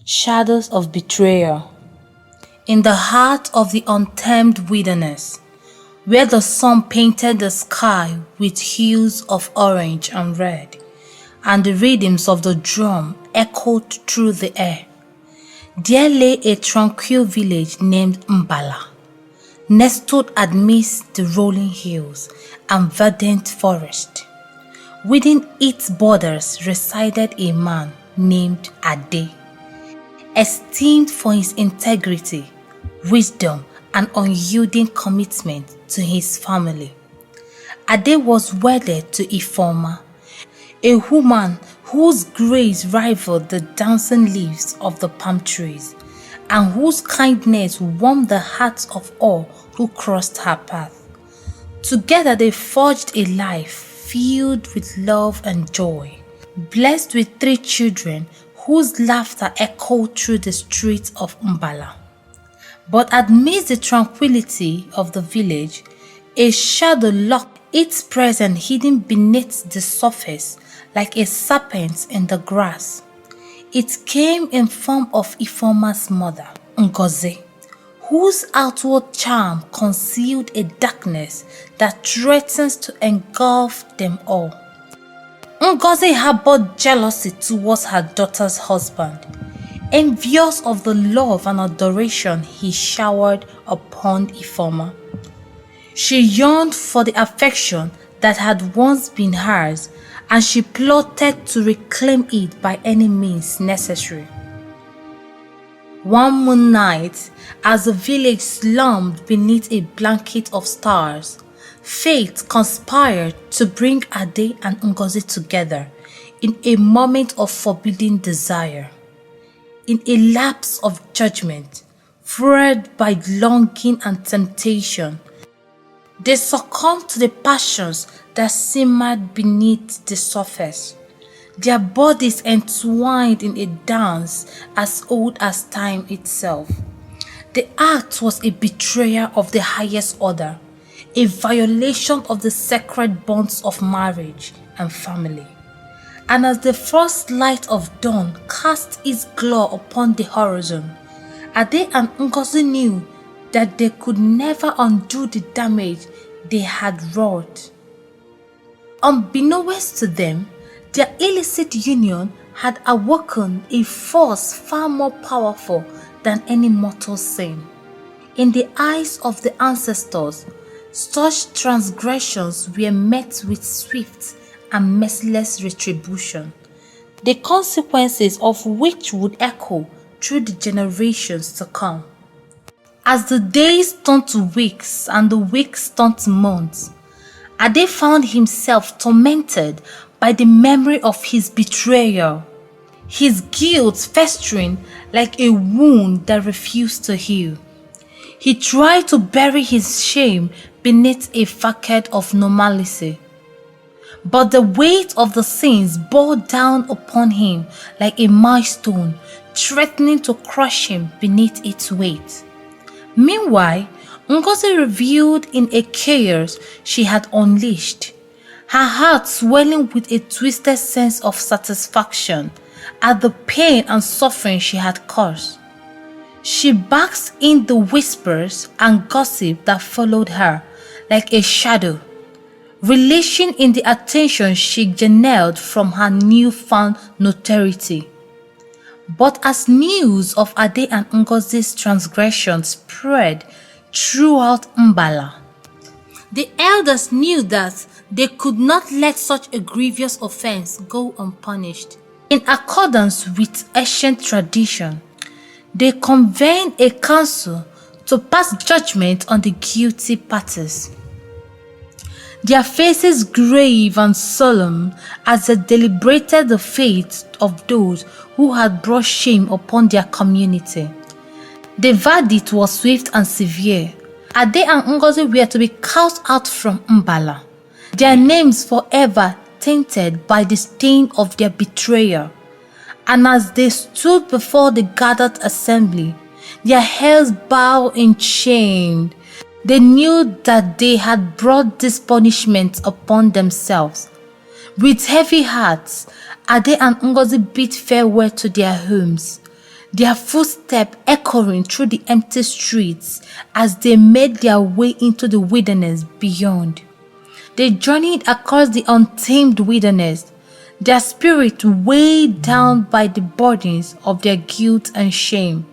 Shadows of betrayal. In the heart of the untamed wilderness, where the sun painted the sky with hues of orange and red, and the rhythms of the drum echoed through the air, there lay a tranquil village named Mbala, nestled amidst the rolling hills and verdant forest. Within its borders resided a man named Ade, esteemed for his integrity, wisdom, and unyielding commitment to his family. Ade was wedded to Ifoma, a woman whose grace rivaled the dancing leaves of the palm trees, and whose kindness warmed the hearts of all who crossed her path. Together they forged a life filled with love and joy, blessed with 3 children whose laughter echoed through the streets of Mbala. But amidst the tranquility of the village, a shadow lurked, its presence hidden beneath the surface like a serpent in the grass. It came in form of Ifoma's mother, Ngozi, whose outward charm concealed a darkness that threatens to engulf them all. Ngozi harbored jealousy towards her daughter's husband, envious of the love and adoration he showered upon Ifoma. She yearned for the affection that had once been hers, and she plotted to reclaim it by any means necessary. One moon night, as the village slumbered beneath a blanket of stars, fate conspired to bring Ade and Ngozi together in a moment of forbidden desire. In a lapse of judgment, fueled by longing and temptation, they succumbed to the passions that simmered beneath the surface, their bodies entwined in a dance as old as time itself. The act was a betrayal of the highest order, a violation of the sacred bonds of marriage and family. And as the first light of dawn cast its glow upon the horizon, Ade and Ngozi knew that they could never undo the damage they had wrought. Unbeknownst to them, their illicit union had awoken a force far more powerful than any mortal sin. In the eyes of the ancestors, such transgressions were met with swift and merciless retribution, the consequences of which would echo through the generations to come. As the days turned to weeks and the weeks turned to months, Ade found himself tormented by the memory of his betrayal, his guilt festering like a wound that refused to heal. He tried to bury his shame beneath a facade of normalcy, but the weight of the sins bore down upon him like a milestone, threatening to crush him beneath its weight. Meanwhile, Ngozi revealed in a chaos she had unleashed, her heart swelling with a twisted sense of satisfaction at the pain and suffering she had caused. She basked in the whispers and gossip that followed her like a shadow, relishing in the attention she garnered from her newfound notoriety. But as news of Ade and Ngozi's transgression spread throughout Mbala, the elders knew that they could not let such a grievous offense go unpunished. In accordance with ancient tradition, they convened a council to pass judgment on the guilty parties, their faces grave and solemn as they deliberated the fate of those who had brought shame upon their community. The verdict was swift and severe. Ade and Ngozi were to be cast out from Mbala, their names forever tainted by the stain of their betrayal. And as they stood before the gathered assembly, their heads bowed in shame, they knew that they had brought this punishment upon themselves. With heavy hearts, Ade and Ngozi bid farewell to their homes, their footsteps echoing through the empty streets as they made their way into the wilderness beyond. They journeyed across the untamed wilderness, their spirit weighed down by the burdens of their guilt and shame.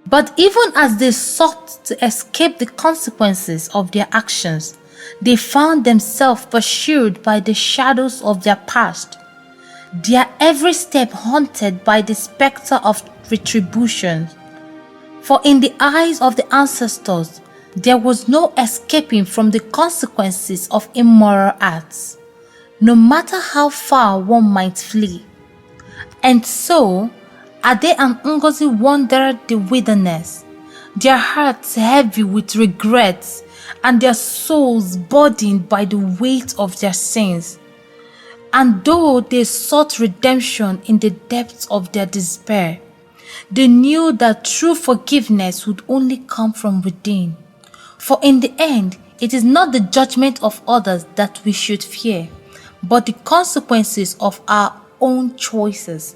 But even as they sought to escape the consequences of their actions, they found themselves pursued by the shadows of their past, their every step haunted by the specter of retribution. For in the eyes of the ancestors, there was no escaping from the consequences of immoral acts, no matter how far one might flee. And so, Ade and Ngozi wandered the wilderness, their hearts heavy with regrets and their souls burdened by the weight of their sins. And though they sought redemption in the depths of their despair, they knew that true forgiveness would only come from within. For in the end, it is not the judgment of others that we should fear, but the consequences of our own choices.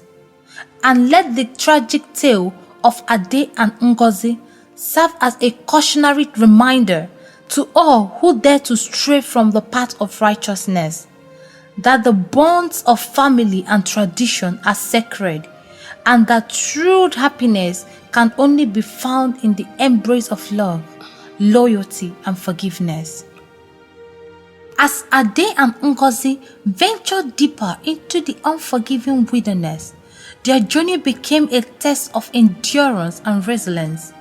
And let the tragic tale of Ade and Ngozi serve as a cautionary reminder to all who dare to stray from the path of righteousness, that the bonds of family and tradition are sacred, and that true happiness can only be found in the embrace of love, loyalty, and forgiveness. As Ade and Ngozi ventured deeper into the unforgiving wilderness, their journey became a test of endurance and resilience.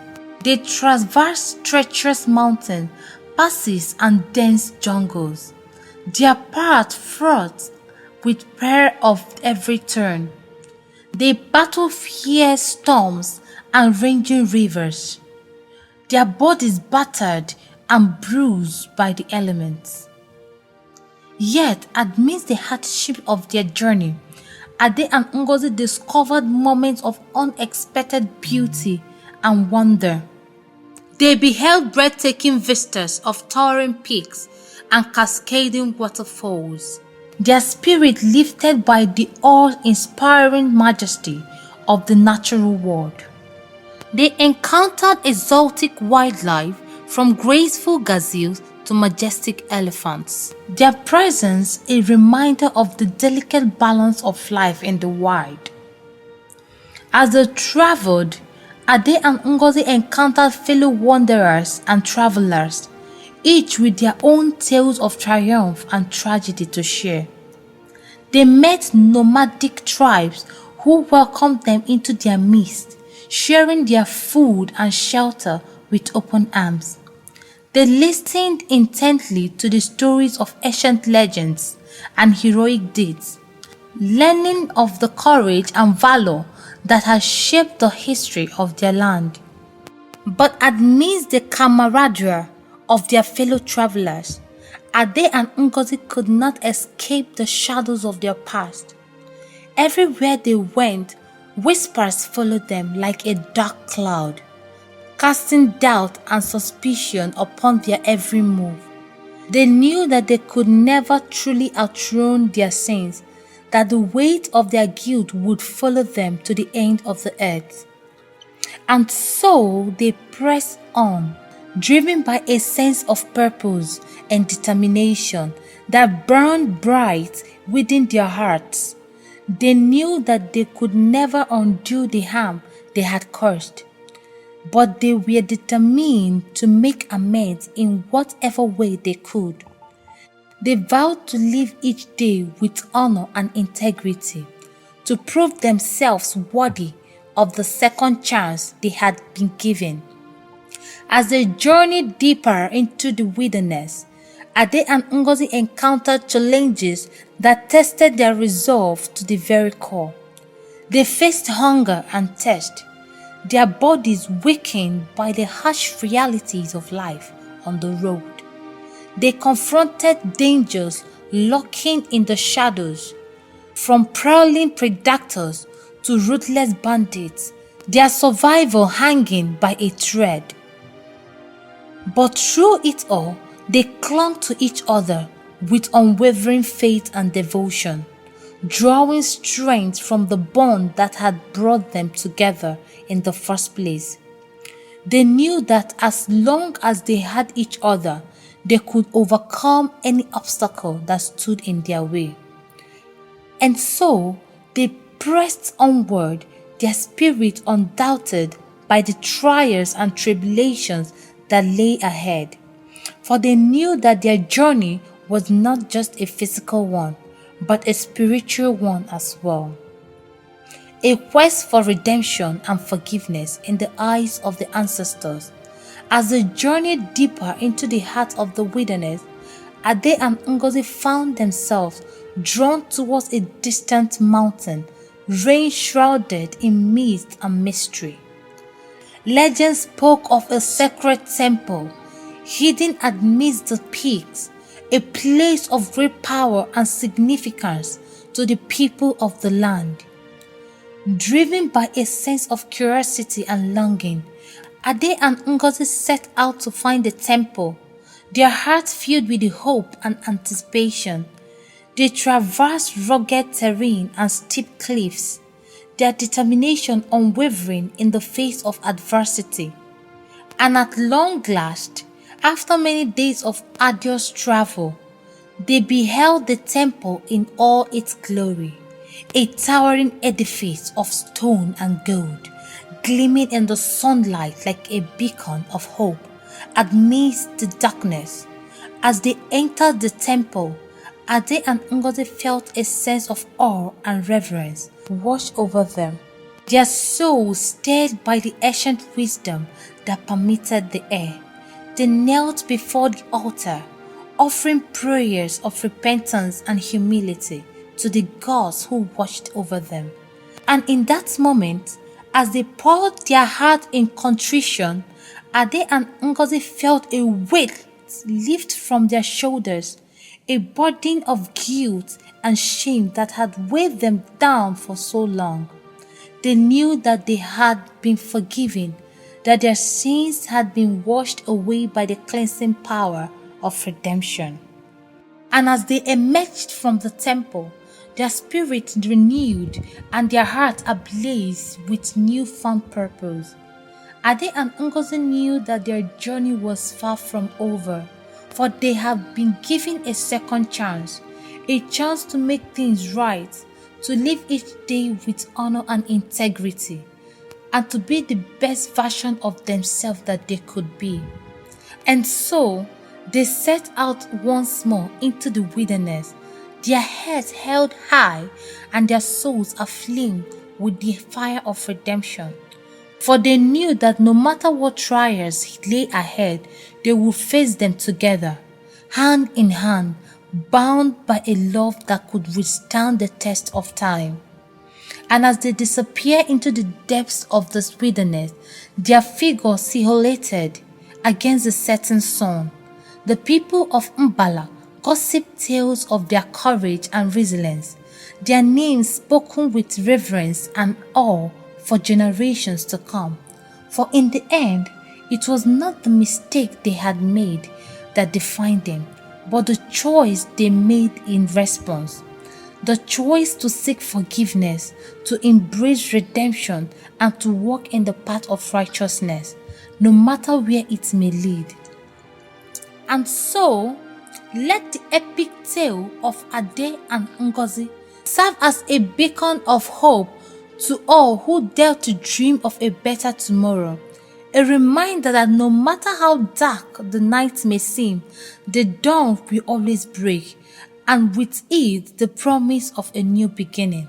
They traversed treacherous mountains, passes, and dense jungles, their path fraught with peril of every turn. They battled fierce storms and raging rivers, their bodies battered and bruised by the elements. Yet, amidst the hardship of their journey, Ade and Ngozi discovered moments of unexpected beauty and wonder. They beheld breathtaking vistas of towering peaks and cascading waterfalls, their spirit lifted by the awe-inspiring majesty of the natural world. They encountered exotic wildlife from graceful gazelles to majestic elephants, their presence a reminder of the delicate balance of life in the wild. As they traveled, Ade and Ngozi encountered fellow wanderers and travelers, each with their own tales of triumph and tragedy to share. They met nomadic tribes who welcomed them into their midst, sharing their food and shelter with open arms. They listened intently to the stories of ancient legends and heroic deeds, learning of the courage and valor that has shaped the history of their land. But amidst the camaraderie of their fellow travelers, Ade and Ngozi could not escape the shadows of their past. Everywhere they went, whispers followed them like a dark cloud, casting doubt and suspicion upon their every move. They knew that they could never truly outrun their sins, that the weight of their guilt would follow them to the end of the earth. And so they pressed on, driven by a sense of purpose and determination that burned bright within their hearts. They knew that they could never undo the harm they had caused, but they were determined to make amends in whatever way they could. They vowed to live each day with honor and integrity, to prove themselves worthy of the second chance they had been given. As they journeyed deeper into the wilderness, Ade and Ngozi encountered challenges that tested their resolve to the very core. They faced hunger and thirst, their bodies weakened by the harsh realities of life on the road. They confronted dangers lurking in the shadows, from prowling predators to ruthless bandits, their survival hanging by a thread. But through it all, they clung to each other with unwavering faith and devotion, drawing strength from the bond that had brought them together in the first place. They knew that as long as they had each other, they could overcome any obstacle that stood in their way. And so they pressed onward, their spirit undoubted by the trials and tribulations that lay ahead. For they knew that their journey was not just a physical one, but a spiritual one as well. A quest for redemption and forgiveness in the eyes of the ancestors. As they journeyed deeper into the heart of the wilderness, Ade and Ngozi found themselves drawn towards a distant mountain, rain-shrouded in mist and mystery. Legend spoke of a sacred temple, hidden amidst the peaks, a place of great power and significance to the people of the land. Driven by a sense of curiosity and longing, Ade and Ngozi set out to find the temple, their hearts filled with the hope and anticipation. They traversed rugged terrain and steep cliffs, their determination unwavering in the face of adversity. And at long last, after many days of arduous travel, they beheld the temple in all its glory, a towering edifice of stone and gold, gleaming in the sunlight like a beacon of hope amidst the darkness. As they entered the temple, Ade and Ngozi felt a sense of awe and reverence wash over them, their souls stirred by the ancient wisdom that permeated the air. They knelt before the altar, offering prayers of repentance and humility to the gods who watched over them. And in that moment, as they poured their heart in contrition, Ade and Ngozi felt a weight lift from their shoulders, a burden of guilt and shame that had weighed them down for so long. They knew that they had been forgiven, that their sins had been washed away by the cleansing power of redemption. And as they emerged from the temple, their spirit renewed and their heart ablaze with newfound purpose. Ade and Ngozi knew that their journey was far from over, for they have been given a second chance, a chance to make things right, to live each day with honor and integrity, and to be the best version of themselves that they could be. And so, they set out once more into the wilderness, their heads held high and their souls aflame with the fire of redemption. For they knew that no matter what trials lay ahead, they would face them together, hand in hand, bound by a love that could withstand the test of time. And as they disappeared into the depths of this wilderness, their figures silhouetted against the setting sun, the people of Mbala gossiped tales of their courage and resilience, their names spoken with reverence and awe for generations to come. For in the end, it was not the mistake they had made that defined them, but the choice they made in response. The choice to seek forgiveness, to embrace redemption, and to walk in the path of righteousness, no matter where it may lead. And so, let the epic tale of Ade and Ngozi serve as a beacon of hope to all who dare to dream of a better tomorrow. A reminder that no matter how dark the night may seem, the dawn will always break, and with it the promise of a new beginning.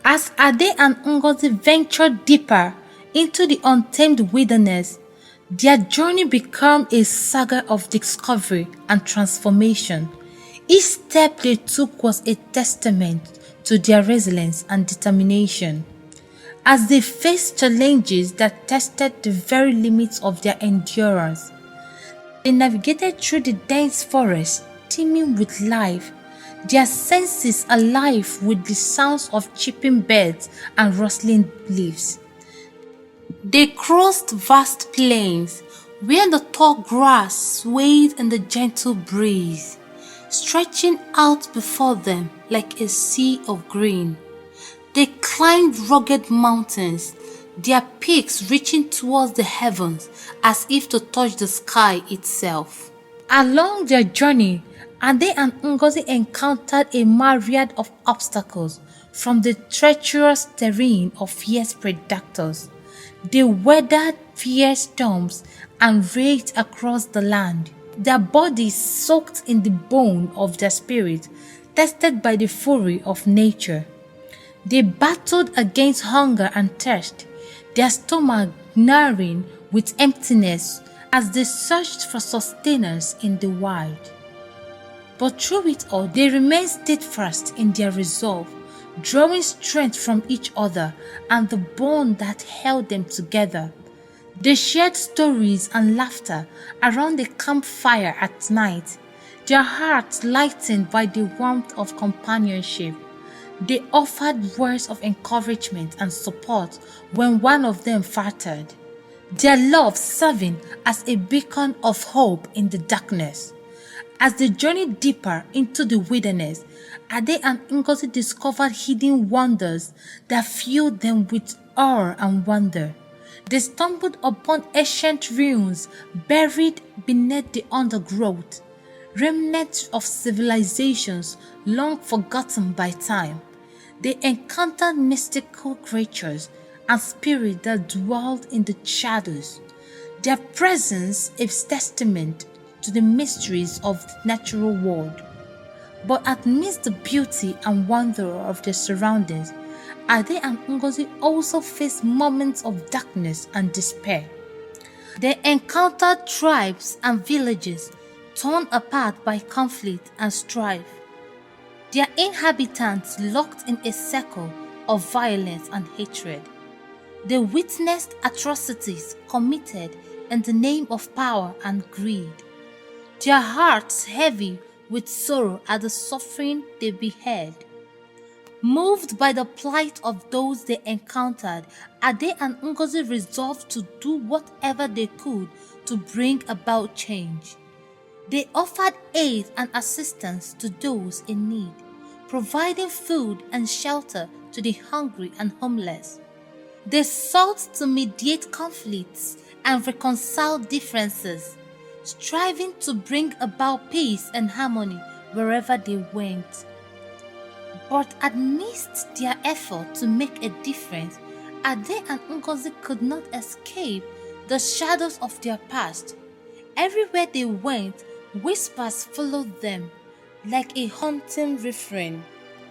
As Ade and Ngozi ventured deeper into the untamed wilderness, their journey became a saga of discovery and transformation. Each step they took was a testament to their resilience and determination. As they faced challenges that tested the very limits of their endurance, they navigated through the dense forest teeming with life, their senses alive with the sounds of chirping birds and rustling leaves. They crossed vast plains where the tall grass swayed in the gentle breeze, stretching out before them like a sea of green. They climbed rugged mountains, their peaks reaching towards the heavens as if to touch the sky itself. Along their journey, Ade and Ngozi encountered a myriad of obstacles, from the treacherous terrain of fierce predators. They weathered fierce storms and raged across the land, their bodies soaked in the bone of their spirit, tested by the fury of nature. They battled against hunger and thirst, their stomach gnawing with emptiness as they searched for sustenance in the wild. But through it all, they remained steadfast in their resolve, drawing strength from each other and the bond that held them together. They shared stories and laughter around the campfire at night, their hearts lightened by the warmth of companionship. They offered words of encouragement and support when one of them faltered, their love serving as a beacon of hope in the darkness. As they journeyed deeper into the wilderness, Ade and Ngozi discovered hidden wonders that filled them with awe and wonder. They stumbled upon ancient ruins buried beneath the undergrowth, remnants of civilizations long forgotten by time. They encountered mystical creatures and spirits that dwelled in the shadows. Their presence is testament to the mysteries of the natural world. But amidst the beauty and wonder of their surroundings, Ade and Ngozi also faced moments of darkness and despair. They encountered tribes and villages torn apart by conflict and strife, their inhabitants locked in a circle of violence and hatred. They witnessed atrocities committed in the name of power and greed, their hearts heavy with sorrow at the suffering they beheld. Moved by the plight of those they encountered, Ade and Ngozi resolved to do whatever they could to bring about change. They offered aid and assistance to those in need, providing food and shelter to the hungry and homeless. They sought to mediate conflicts and reconcile differences, striving to bring about peace and harmony wherever they went. But amidst their effort to make a difference, Ade and Ngozi could not escape the shadows of their past. Everywhere they went, whispers followed them like a haunting refrain,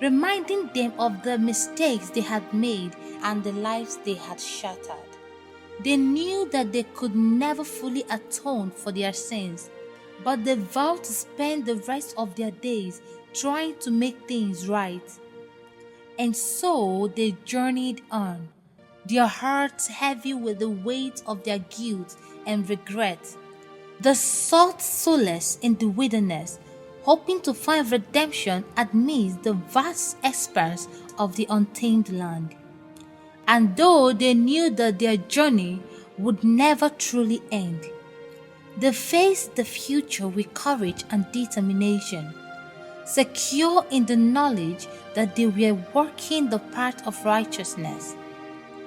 reminding them of the mistakes they had made and the lives they had shattered. They knew that they could never fully atone for their sins, but they vowed to spend the rest of their days trying to make things right. And so they journeyed on, their hearts heavy with the weight of their guilt and regret. They sought solace in the wilderness, hoping to find redemption amidst the vast expanse of the untamed land. And though they knew that their journey would never truly end, they faced the future with courage and determination, secure in the knowledge that they were walking the path of righteousness.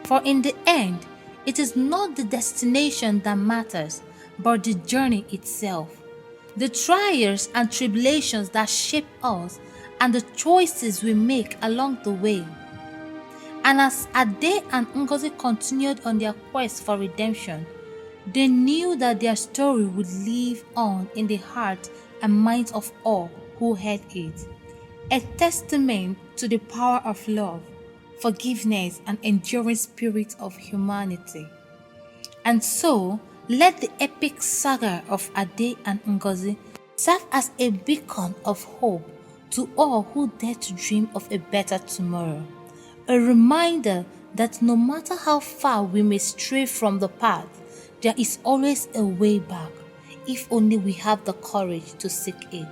For in the end, it is not the destination that matters, but the journey itself, the trials and tribulations that shape us, and the choices we make along the way. And as Ade and Ngozi continued on their quest for redemption, they knew that their story would live on in the heart and minds of all who heard it, a testament to the power of love, forgiveness, and enduring spirit of humanity. And so, let the epic saga of Ade and Ngozi serve as a beacon of hope to all who dare to dream of a better tomorrow. A reminder that no matter how far we may stray from the path, there is always a way back, if only we have the courage to seek it.